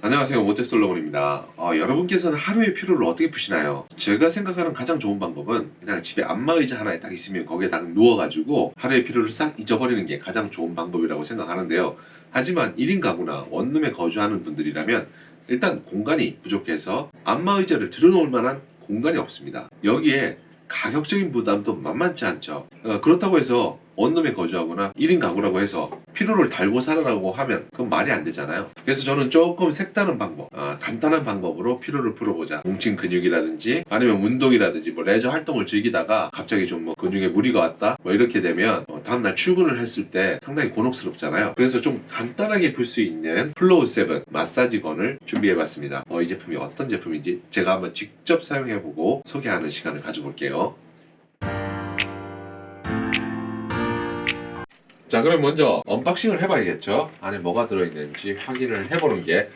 안녕하세요, 모태솔로몬입니다. 여러분께서는 하루의 피로를 어떻게 푸시나요? 제가 생각하는 가장 좋은 방법은 그냥 집에 안마의자 하나에 딱 있으면 거기에 딱 누워가지고 하루의 피로를 싹 잊어버리는 게 가장 좋은 방법이라고 생각하는데요. 하지만 1인 가구나 원룸에 거주하는 분들이라면 일단 공간이 부족해서 안마의자를 들여놓을 만한 공간이 없습니다. 여기에 가격적인 부담도 만만치 않죠. 그렇다고 해서 원룸에 거주하거나 1인 가구라고 해서 피로를 달고 살아라고 하면 그건 말이 안 되잖아요. 그래서 저는 조금 색다른 방법, 간단한 방법으로 피로를 풀어보자. 뭉친 근육이라든지 아니면 운동이라든지 뭐 레저 활동을 즐기다가 갑자기 좀 뭐 근육에 무리가 왔다 뭐 이렇게 되면 다음날 출근을 했을 때 상당히 곤혹스럽잖아요. 그래서 좀 간단하게 풀 수 있는 플로우 7 마사지건을 준비해봤습니다. 이 제품이 어떤 제품인지 제가 한번 직접 사용해보고 소개하는 시간을 가져볼게요. 자, 그럼 먼저 언박싱을 해봐야겠죠. 안에 뭐가 들어있는지 확인을 해보는 게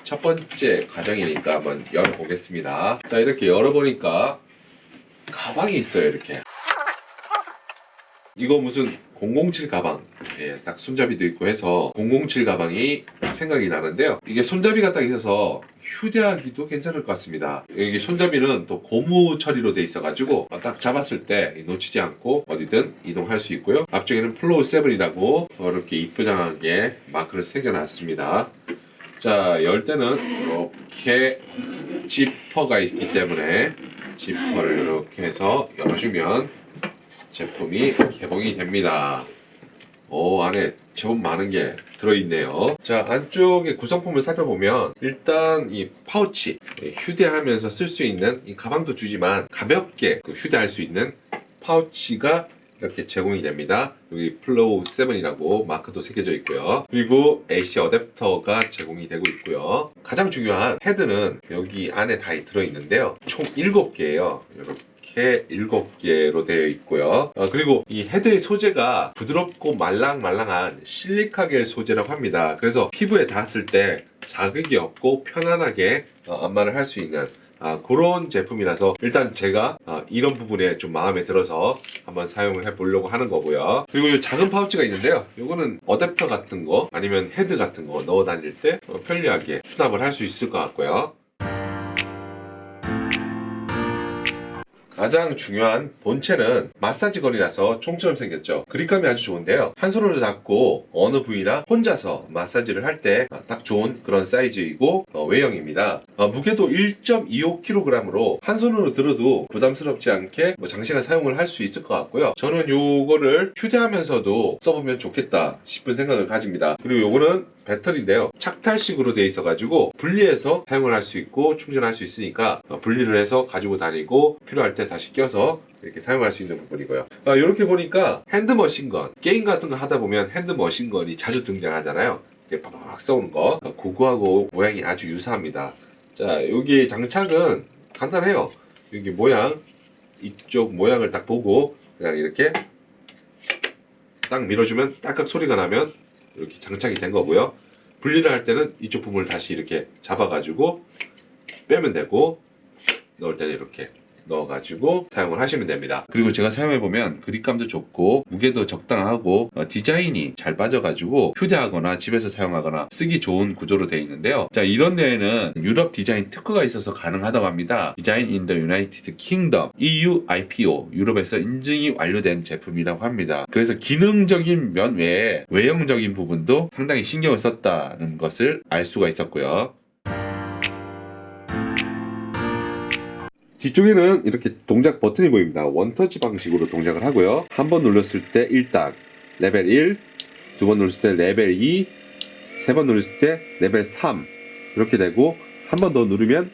첫 번째 과정이니까 한번 열어보겠습니다. 자, 이렇게 열어보니까 가방이 있어요. 이렇게 이거 무슨 007 가방, 딱 손잡이도 있고 해서 007 가방이 생각이 나는데요. 이게 손잡이가 딱 있어서 휴대하기도 괜찮을 것 같습니다. 여기 손잡이는 또 고무 처리로 돼 있어가지고 딱 잡았을 때 놓치지 않고 어디든 이동할 수 있고요. 앞쪽에는 플로우 7이라고 이렇게 이쁘장하게 마크를 새겨놨습니다. 자, 열 때는 이렇게 지퍼가 있기 때문에 지퍼를 이렇게 해서 열어주면 제품이 개봉이 됩니다. 안에 제법 많은 게 들어있네요. 자, 안쪽의 구성품을 살펴보면 일단 이 파우치, 휴대하면서 쓸 수 있는 이 가방도 주지만 가볍게 휴대할 수 있는 파우치가 이렇게 제공이 됩니다. 여기 플로우 7이라고 마크도 새겨져 있고요. 그리고 AC 어댑터가 제공이 되고 있고요. 가장 중요한 헤드는 여기 안에 다 들어있는데요. 총 7개예요. 이렇게 7개로 되어 있고요. 그리고 이 헤드의 소재가 부드럽고 말랑말랑한 실리카겔 소재라고 합니다. 그래서 피부에 닿았을 때 자극이 없고 편안하게 안마를 할 수 있는 그런 제품이라서 일단 제가 이런 부분에 좀 마음에 들어서 한번 사용을 해보려고 하는 거고요. 그리고 이 작은 파우치가 있는데요. 이거는 어댑터 같은 거 아니면 헤드 같은 거 넣어 다닐 때 편리하게 수납을 할 수 있을 것 같고요. 가장 중요한 본체는 마사지건이라서 총처럼 생겼죠. 그립감이 아주 좋은데요. 한 손으로 잡고 어느 부위나 혼자서 마사지를 할 때 딱 좋은 그런 사이즈이고 외형입니다. 무게도 1.25kg으로 한 손으로 들어도 부담스럽지 않게 장시간 사용을 할 수 있을 것 같고요. 저는 요거를 휴대하면서도 써보면 좋겠다 싶은 생각을 가집니다. 그리고 요거는 배터리인데요. 착탈식으로 되어 있어가지고 분리해서 사용을 할 수 있고 충전할 수 있으니까 분리를 해서 가지고 다니고 필요할 때 다시 껴서 이렇게 사용할 수 있는 부분이고요. 이렇게 보니까 핸드머신건, 게임 같은 거 하다 보면 핸드머신건이 자주 등장하잖아요. 이렇게 팍팍 쏘는 거. 그거하고 모양이 아주 유사합니다. 자, 여기 장착은 간단해요. 여기 모양, 이쪽 모양을 딱 보고 그냥 이렇게 딱 밀어주면 딸깍 소리가 나면 이렇게 장착이 된 거고요. 분리를 할 때는 이쪽 부분을 다시 이렇게 잡아가지고 빼면 되고, 넣을 때는 이렇게 넣어가지고 사용을 하시면 됩니다. 그리고 제가 사용해보면 그립감도 좋고 무게도 적당하고 디자인이 잘 빠져가지고 휴대하거나 집에서 사용하거나 쓰기 좋은 구조로 되어 있는데요. 자, 이런 데에는 유럽 디자인 특허가 있어서 가능하다고 합니다. 디자인 인 더 유나이티드 킹덤 EU IPO, 유럽에서 인증이 완료된 제품이라고 합니다. 그래서 기능적인 면 외에 외형적인 부분도 상당히 신경을 썼다는 것을 알 수가 있었고요. 뒤쪽에는 이렇게 동작 버튼이 보입니다. 원터치 방식으로 동작을 하고요. 한 번 눌렀을 때 1단, 레벨 1, 두 번 눌렀을 때 레벨 2, 세 번 눌렀을 때 레벨 3 이렇게 되고, 한 번 더 누르면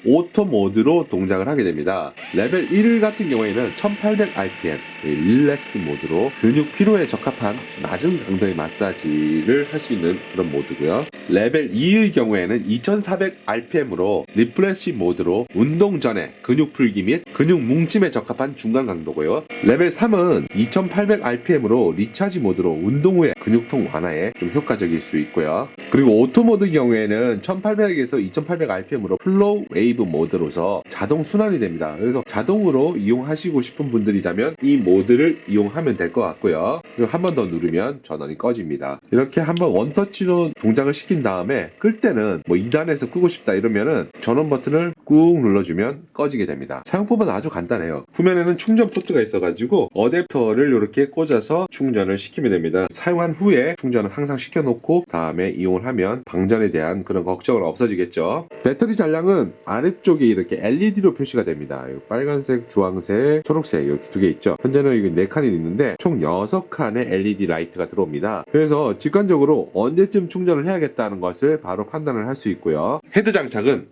오토 모드로 동작을 하게 됩니다. 레벨 1 같은 경우에는 1800rpm 릴렉스 모드로 근육 피로에 적합한 낮은 강도의 마사지를 할 수 있는 그런 모드고요. 레벨 2의 경우에는 2400rpm으로 리프레시 모드로 운동 전에 근육 풀기 및 근육 뭉침에 적합한 중간 강도고요. 레벨 3은 2800rpm으로 리차지 모드로 운동 후에 근육통 완화에 좀 효과적일 수 있고요. 그리고 오토 모드 경우에는 1800에서 2800rpm으로 플로우 웨이 웨이브 모드로서 자동 순환이 됩니다. 그래서 자동으로 이용하시고 싶은 분들이라면 이 모드를 이용하면 될 것 같고요. 그리고 한 번 더 누르면 전원이 꺼집니다. 이렇게 한번 원터치로 동작을 시킨 다음에 끌 때는 뭐 2단에서 끄고 싶다 이러면은 전원 버튼을 꾹 눌러주면 꺼지게 됩니다. 사용법은 아주 간단해요. 후면에는 충전 포트가 있어가지고 어댑터를 이렇게 꽂아서 충전을 시키면 됩니다. 사용한 후에 충전을 항상 시켜놓고 다음에 이용을 하면 방전에 대한 그런 걱정은 없어지겠죠. 배터리 잔량은 아래쪽에 이렇게 LED로 표시가 됩니다. 빨간색, 주황색, 초록색 이렇게 두 개 있죠. 현재는 이게 4칸이 있는데 총 6칸의 LED 라이트가 들어옵니다. 그래서 직관적으로 언제쯤 충전을 해야겠다는 것을 바로 판단을 할 수 있고요. 헤드 장착은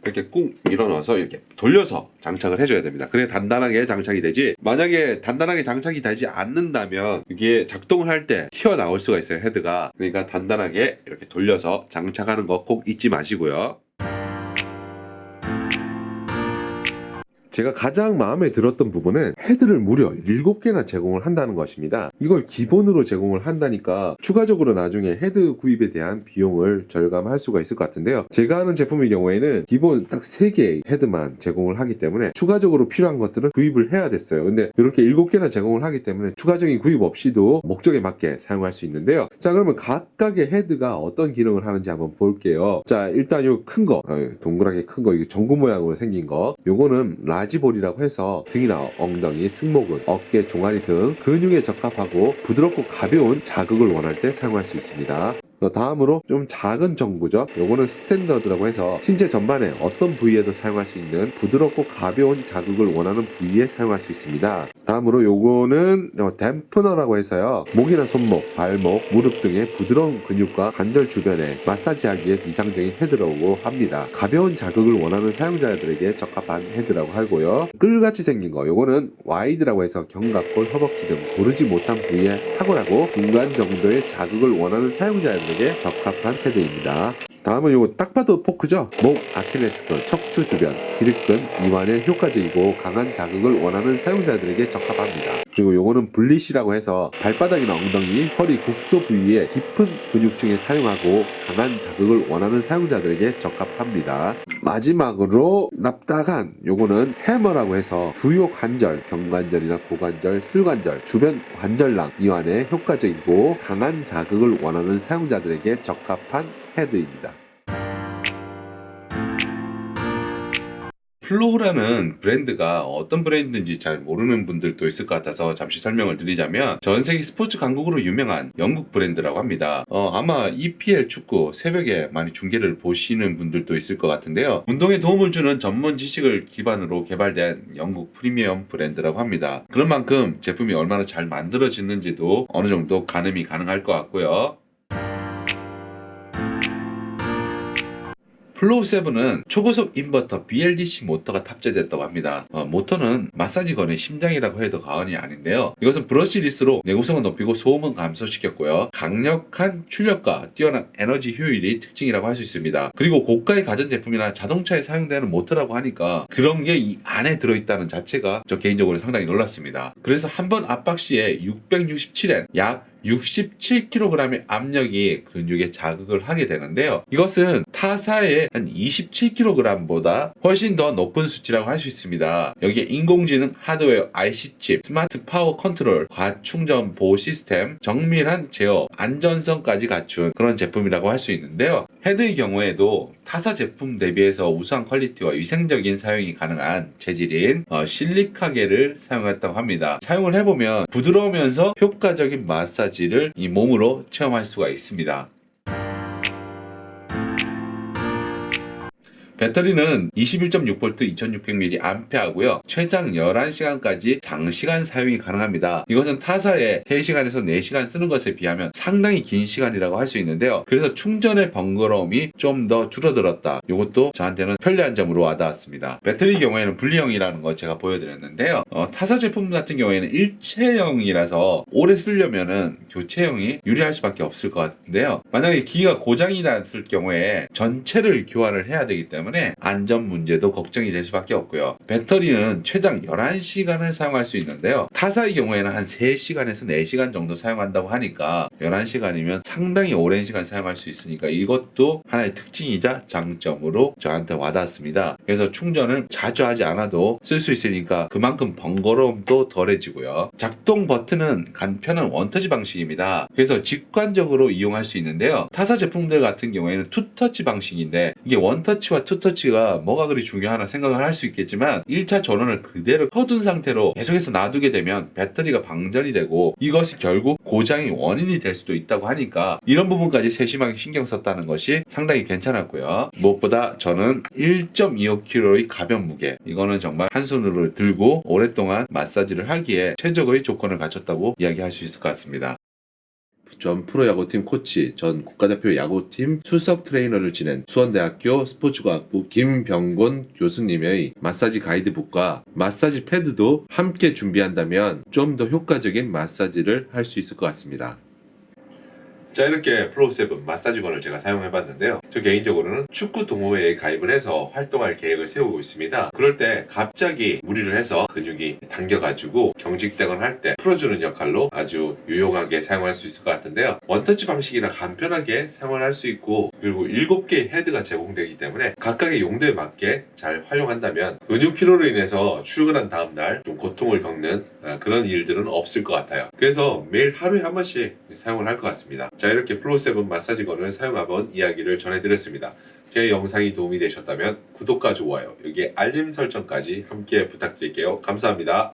이렇게 꾹 밀어넣어서 이렇게 돌려서 장착을 해줘야 됩니다. 그래 단단하게 장착이 되지, 만약에 단단하게 장착이 되지 않는다면 이게 작동을 할 때 튀어나올 수가 있어요, 헤드가. 그러니까 단단하게 이렇게 돌려서 장착하는 거 꼭 잊지 마시고요. 제가 가장 마음에 들었던 부분은 헤드를 무려 7개나 제공을 한다는 것입니다. 이걸 기본으로 제공을 한다니까 추가적으로 나중에 헤드 구입에 대한 비용을 절감할 수가 있을 것 같은데요. 제가 하는 제품의 경우에는 기본 딱 3개의 헤드만 제공을 하기 때문에 추가적으로 필요한 것들은 구입을 해야 됐어요. 근데 이렇게 7개나 제공을 하기 때문에 추가적인 구입 없이도 목적에 맞게 사용할 수 있는데요. 자, 그러면 각각의 헤드가 어떤 기능을 하는지 한번 볼게요. 자, 일단 요 큰 거, 동그랗게 큰 거, 이게 전구 모양으로 생긴 거, 요거는 라지볼이라고 해서 등이나 엉덩이, 승모근, 어깨, 종아리 등 근육에 적합하고 부드럽고 가벼운 자극을 원할 때 사용할 수 있습니다. 다음으로 좀 작은 전구죠. 요거는 스탠더드라고 해서 신체 전반에 어떤 부위에도 사용할 수 있는 부드럽고 가벼운 자극을 원하는 부위에 사용할 수 있습니다. 다음으로 요거는 댐프너라고 해서요, 목이나 손목, 발목, 무릎 등의 부드러운 근육과 관절 주변에 마사지하기에 이상적인 헤드라고 합니다. 가벼운 자극을 원하는 사용자들에게 적합한 헤드라고 하고요. 끌같이 생긴 거, 요거는 와이드라고 해서 견갑골, 허벅지 등 고르지 못한 부위에 탁월하고 중간 정도의 자극을 원하는 사용자들에게 적합한 헤드입니다. 다음은 요거 딱 봐도 포크죠. 목, 아킬레스건, 척추 주변, 기립근, 이완에 효과적이고 강한 자극을 원하는 사용자들에게 적합합니다. 그리고 요거는 블리시라고 해서 발바닥이나 엉덩이, 허리, 국소 부위에 깊은 근육층에 사용하고 강한 자극을 원하는 사용자들에게 적합합니다. 마지막으로 납작한 요거는 해머라고 해서 주요 관절, 경관절이나 고관절, 슬관절, 주변 관절낭, 이완에 효과적이고 강한 자극을 원하는 사용자들에게 적합한 헤드입니다. 플로우라는 브랜드가 어떤 브랜드인지 잘 모르는 분들도 있을 것 같아서 잠시 설명을 드리자면, 전 세계 스포츠 강국으로 유명한 영국 브랜드라고 합니다. 아마 EPL 축구 새벽에 많이 중계를 보시는 분들도 있을 것 같은데요. 운동에 도움을 주는 전문 지식을 기반으로 개발된 영국 프리미엄 브랜드라고 합니다. 그런 만큼 제품이 얼마나 잘 만들어지는지도 어느 정도 가늠이 가능할 것 같고요. 플로우 7은 초고속 인버터 BLDC 모터가 탑재됐다고 합니다. 모터는 마사지건의 심장이라고 해도 과언이 아닌데요. 이것은 브러시리스로 내구성을 높이고 소음은 감소시켰고요. 강력한 출력과 뛰어난 에너지 효율이 특징이라고 할 수 있습니다. 그리고 고가의 가전제품이나 자동차에 사용되는 모터라고 하니까 그런 게 이 안에 들어있다는 자체가 저 개인적으로 상당히 놀랐습니다. 그래서 한 번 압박 시에 667N, 약 67kg의 압력이 근육에 자극을 하게 되는데요. 이것은 타사의 한 27kg보다 훨씬 더 높은 수치라고 할 수 있습니다. 여기에 인공지능 하드웨어 IC칩, 스마트 파워 컨트롤, 과충전 보호 시스템, 정밀한 제어, 안전성까지 갖춘 그런 제품이라고 할 수 있는데요. 헤드의 경우에도 타사 제품 대비해서 우수한 퀄리티와 위생적인 사용이 가능한 재질인 실리카겔을 사용했다고 합니다. 사용을 해보면 부드러우면서 효과적인 마사지를 이 몸으로 체험할 수가 있습니다. 배터리는 21.6V 2600mAh고요. 최장 11시간까지 장시간 사용이 가능합니다. 이것은 타사의 3시간에서 4시간 쓰는 것에 비하면 상당히 긴 시간이라고 할 수 있는데요. 그래서 충전의 번거로움이 좀 더 줄어들었다. 이것도 저한테는 편리한 점으로 와닿았습니다. 배터리 경우에는 분리형이라는 거 제가 보여드렸는데요. 타사 제품 같은 경우에는 일체형이라서 오래 쓰려면은 교체형이 유리할 수밖에 없을 것 같은데요. 만약에 기기가 고장이 났을 경우에 전체를 교환을 해야 되기 때문에 때문에 안전 문제도 걱정이 될 수밖에 없고요. 배터리는 최장 11시간을 사용할 수 있는데요. 타사의 경우에는 한 3시간에서 4시간 정도 사용한다고 하니까 11시간이면 상당히 오랜 시간 사용할 수 있으니까 이것도 하나의 특징이자 장점으로 저한테 와닿았습니다. 그래서 충전을 자주 하지 않아도 쓸 수 있으니까 그만큼 번거로움도 덜해지고요. 작동 버튼은 간편한 원터치 방식입니다. 그래서 직관적으로 이용할 수 있는데요. 타사 제품들 같은 경우에는 투터치 방식인데 이게 원터치와 투터치가 뭐가 그리 중요하나 생각을 할 수 있겠지만 1차 전원을 그대로 켜둔 상태로 계속해서 놔두게 되면 배터리가 방전이 되고 이것이 결국 고장의 원인이 될 수도 있다고 하니까 이런 부분까지 세심하게 신경 썼다는 것이 상당히 괜찮았고요. 무엇보다 저는 1.25kg의 가벼운 무게, 이거는 정말 한 손으로 들고 오랫동안 마사지를 하기에 최적의 조건을 갖췄다고 이야기할 수 있을 것 같습니다. 전 프로야구팀 코치, 전 국가대표 야구팀 수석 트레이너를 지낸 수원대학교 스포츠과학부 김병곤 교수님의 마사지 가이드북과 마사지 패드도 함께 준비한다면 좀 더 효과적인 마사지를 할 수 있을 것 같습니다. 자, 이렇게 플로우7 마사지건을 제가 사용해봤는데요. 저 개인적으로는 축구 동호회에 가입을 해서 활동할 계획을 세우고 있습니다. 그럴 때 갑자기 무리를 해서 근육이 당겨가지고 경직되거나 할 때 풀어주는 역할로 아주 유용하게 사용할 수 있을 것 같은데요. 원터치 방식이라 간편하게 사용할 수 있고, 그리고 7개의 헤드가 제공되기 때문에 각각의 용도에 맞게 잘 활용한다면 근육 피로로 인해서 출근한 다음날 좀 고통을 겪는 그런 일들은 없을 것 같아요. 그래서 매일 하루에 한 번씩 사용을 할 것 같습니다. 자, 이렇게 플로우7 마사지건을 사용해본 이야기를 전해드렸습니다. 제 영상이 도움이 되셨다면 구독과 좋아요, 여기에 알림 설정까지 함께 부탁드릴게요. 감사합니다.